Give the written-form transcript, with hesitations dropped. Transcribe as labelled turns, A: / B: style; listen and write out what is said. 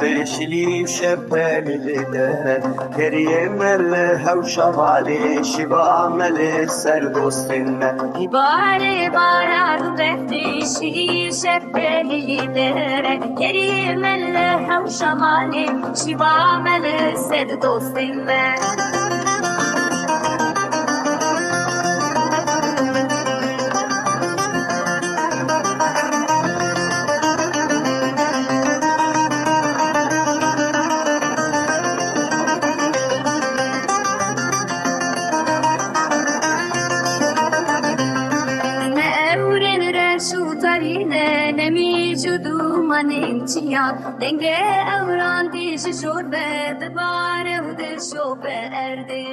A: تشلي شبالي لدار كريم الهو شمالي شبا ملك سردوست النار
B: باري بارا رفتي شي شبالي لدار كريم الهو شمالي شبا ملك سردوست النار نمی جدو من انتیا دنگه اوران دیش شور به دبار و دشو به ارده